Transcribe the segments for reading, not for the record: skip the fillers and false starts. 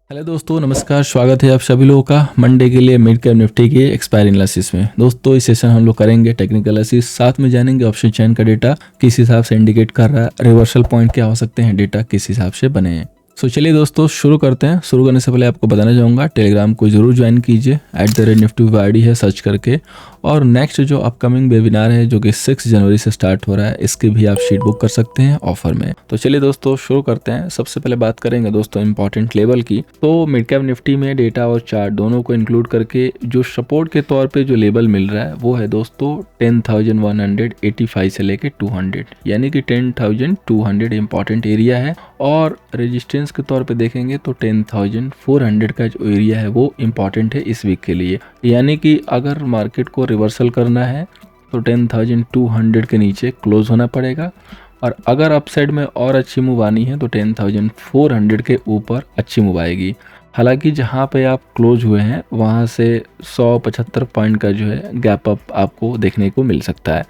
Hello दोस्तों, नमस्कार। स्वागत है आप सभी लोगों का मंडे के लिए मिड कैप निफ्टी के एक्सपायरी एनालिसिस में। दोस्तों, इस सेशन हम लोग करेंगे टेक्निकल एनालिसिस, साथ में जानेंगे ऑप्शन चैन का डेटा किस हिसाब से इंडिकेट कर रहा है, रिवर्सल पॉइंट क्या हो सकते हैं, डेटा किस हिसाब से बने हैं। चलिए दोस्तों शुरू करते हैं। शुरू करने से पहले आपको बताना चाहूँगा, टेलीग्राम को जरूर ज्वाइन कीजिए, @nifty ID है सर्च करके। और नेक्स्ट जो अपकमिंग वेबिनार है जो कि 6 जनवरी से स्टार्ट हो रहा है, इसकी भी आप शीट बुक कर सकते हैं ऑफर में। तो चलिए दोस्तों शुरू करते हैं। सबसे पहले बात करेंगे दोस्तों इंपॉर्टेंट लेवल की। तो मिड कैप निफ्टी में डेटा और चार्ट दोनों को इंक्लूड करके जो सपोर्ट के तौर पे जो लेवल मिल रहा है वो है दोस्तों 10,185 से लेके 200, यानी कि 10,200 इंपॉर्टेंट एरिया है। और रेजिस्टेंस के तौर पे देखेंगे तो 10,400 का जो एरिया है वो इम्पॉर्टेंट है इस वीक के लिए। यानी कि अगर मार्केट को रिवर्सल करना है तो 10,200 के नीचे क्लोज होना पड़ेगा, और अगर अपसाइड में और अच्छी मूव आनी है तो 10,400 के ऊपर अच्छी मूव आएगी। हालांकि जहां पे आप क्लोज हुए हैं वहां से 175 पॉइंट का जो है गैप अप आपको देखने को मिल सकता है।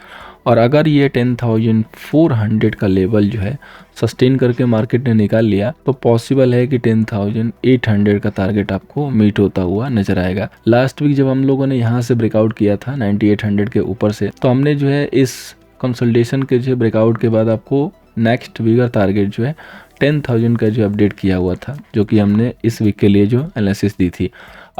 और अगर ये 10,400 का लेवल जो है सस्टेन करके मार्केट ने निकाल लिया तो पॉसिबल है कि 10,800 का टारगेट आपको मीट होता हुआ नजर आएगा। लास्ट वीक जब हम लोगों ने यहाँ से ब्रेकआउट किया था 9,800 के ऊपर से, तो हमने जो है इस कंसल्टेशन के जो ब्रेकआउट के बाद आपको नेक्स्ट वीकर टारगेट जो है 10,000 का जो अपडेट किया हुआ था, जो कि हमने इस वीक के लिए जो एनालिसिस दी थी।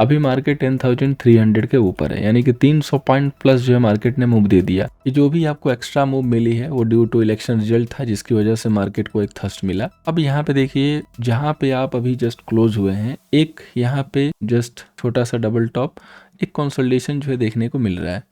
अभी मार्केट 10,300 के ऊपर है, यानी कि 300 पॉइंट प्लस जो है मार्केट ने मूव दे दिया। ये जो भी आपको एक्स्ट्रा मूव मिली है वो ड्यू टू इलेक्शन रिजल्ट था, जिसकी वजह से मार्केट को एक थर्स्ट मिला। अब यहाँ पे देखिए, जहाँ पे आप अभी जस्ट क्लोज हुए हैं, एक यहाँ पे जस्ट छोटा सा डबल टॉप, एक कंसोलिडेशन जो है देखने को मिल रहा है,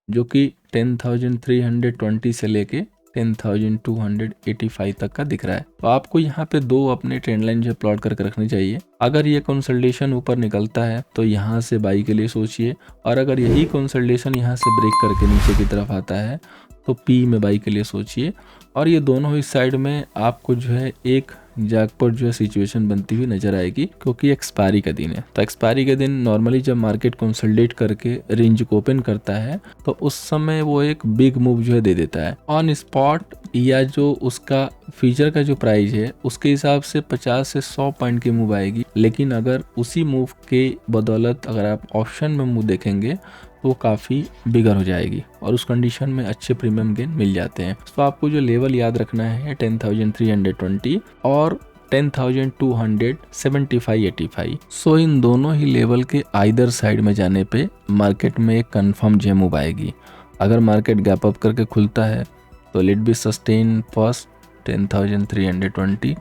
जो कि 10,320 से लेके 10,285 तक का दिख रहा है। तो आपको यहाँ पे दो अपने ट्रेंड लाइन जो प्लॉट करके रखनी चाहिए। अगर ये कंसल्टेशन ऊपर निकलता है तो यहाँ से बाई के लिए सोचिए, और अगर यही कंसल्टेशन यहाँ से ब्रेक करके नीचे की तरफ आता है तो पी में बाई के लिए सोचिए। और ये दोनों ही साइड में आपको जो है एक जैकपॉट जो है सिचुएशन बनती हुई नजर आएगी, क्योंकि एक्सपायरी का दिन है। तो एक्सपायरी के दिन नॉर्मली जब मार्केट कंसोलिडेट करके रेंज को ओपन करता है तो उस समय वो एक बिग मूव जो है दे देता है ऑन स्पॉट, या जो उसका फ्यूचर का जो प्राइस है उसके हिसाब से 50 से 100 पॉइंट की मूव आएगी। लेकिन अगर उसी मूव के बदौलत अगर आप ऑप्शन में मूव देखेंगे तो काफ़ी बिगर हो जाएगी, और उस कंडीशन में अच्छे प्रीमियम गेन मिल जाते हैं। तो आपको जो लेवल याद रखना है 10,320 और 10,275-85। सो इन दोनों ही लेवल के आइदर साइड में जाने पे मार्केट में एक कंफर्म जे मूव आएगी। अगर मार्केट गैप अप करके खुलता है तो लेट बी सस्टेन फर्स्ट 10,320,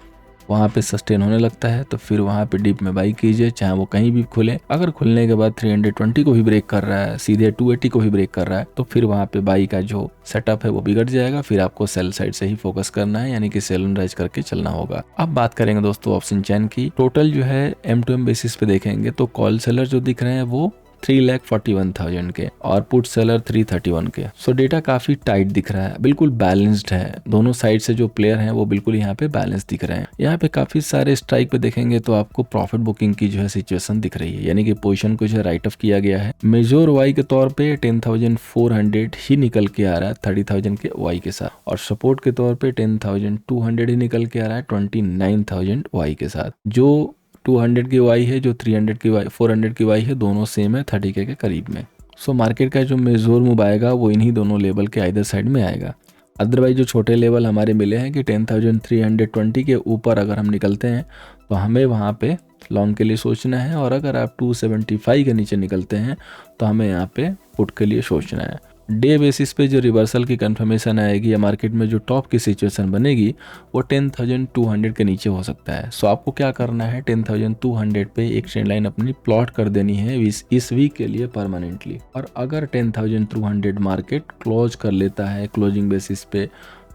वहाँ पे सस्टेन होने लगता है तो फिर वहाँ पे डीप में बाई कीजिए, चाहे वो कहीं भी खुले। अगर खुलने के बाद 320 को भी ब्रेक कर रहा है, सीधे 280 को भी ब्रेक कर रहा है, तो फिर वहाँ पे बाई का जो सेटअप है वो बिगड़ जाएगा। फिर आपको सेल साइड से ही फोकस करना है, यानी कि सेल एंड राइज करके चलना होगा। अब बात करेंगे दोस्तों ऑप्शन चैन की। टोटल जो है M2M बेसिस पे देखेंगे तो कॉल सेलर जो दिख रहे हैं वो 3,41,000 के, और पुट सेलर 331 के। सो डेटा काफी टाइट दिख रहा है, बिल्कुल बैलेंस्ड है। दोनों साइड से जो प्लेयर हैं वो बिल्कुल यहाँ पे बैलेंस दिख रहे हैं। यहाँ पे काफी सारे स्ट्राइक पे देखेंगे तो आपको प्रॉफिट बुकिंग की जो है सिचुएशन दिख रही है, यानी कि पोजीशन को जो है राइट ऑफ किया गया है। मेजोर वाई के तौर पे 10,400 ही निकल के आ रहा है 30,000 के वाई के साथ, और सपोर्ट के तौर पे 10,200 ही निकल के आ रहा है 29,000 वाई के साथ। जो 200 की वाई है, जो 300 की वाई, 400 की वाई है, दोनों सेम है 30K के करीब में। सो मार्केट का जो मेजोर मूव आएगा वो इन्हीं दोनों लेवल के आइदर साइड में आएगा। अदरवाइज जो छोटे लेवल हमारे मिले हैं कि 10,320 के ऊपर अगर हम निकलते हैं तो हमें वहाँ पे लॉन्ग के लिए सोचना है, और अगर आप 275 के नीचे निकलते हैं तो हमें यहाँ पे पुट के लिए सोचना है। डे बेसिस पे जो रिवर्सल की कंफर्मेशन आएगी या मार्केट में जो टॉप की सिचुएशन बनेगी वो 10,200 के नीचे हो सकता है। सो आपको क्या करना है, 10,200 पे एक ट्रेंड लाइन अपनी प्लॉट कर देनी है इस वीक के लिए परमानेंटली। और अगर 10,200 मार्केट क्लोज कर लेता है क्लोजिंग बेसिस पे,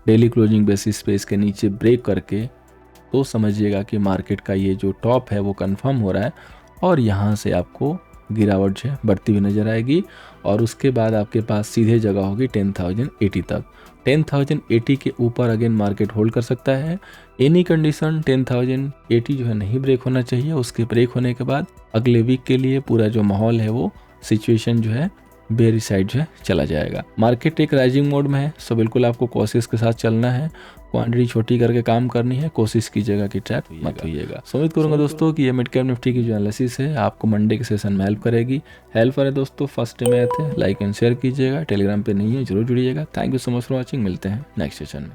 डेली क्लोजिंग बेसिस पे इसके नीचे ब्रेक करके, तो समझिएगा कि मार्केट का ये जो टॉप है वो कंफर्म हो रहा है, और यहाँ से आपको गिरावट जो है बढ़ती हुई नजर आएगी। और उसके बाद आपके पास सीधे जगह होगी 10,080 तक। 10,080 के ऊपर अगेन मार्केट होल्ड कर सकता है। एनी कंडीशन 10,080 जो है नहीं ब्रेक होना चाहिए। उसके ब्रेक होने के बाद अगले वीक के लिए पूरा जो माहौल है वो सिचुएशन जो है बेरी साइड जो है चला जाएगा। मार्केट एक राइजिंग मोड में है, सो बिल्कुल आपको कोशिश के साथ चलना है, क्वांटिटी छोटी करके काम करनी है, कोशिश कीजिएगा कि ट्रैप मत होइएगा। उम्मीद करूंगा दोस्तों कि ये मिड कैप निफ्टी की जो एनालिसिस है आपको मंडे के सेशन में हेल्प करेगी। हेल्प करे दोस्तों, फर्स्ट टाइम आए थे लाइक एंड शेयर कीजिएगा, टेलीग्राम पे नहीं है जरूर जुड़िएगा। Thank you so much for watching, मिलते हैं नेक्स्ट सेशन में।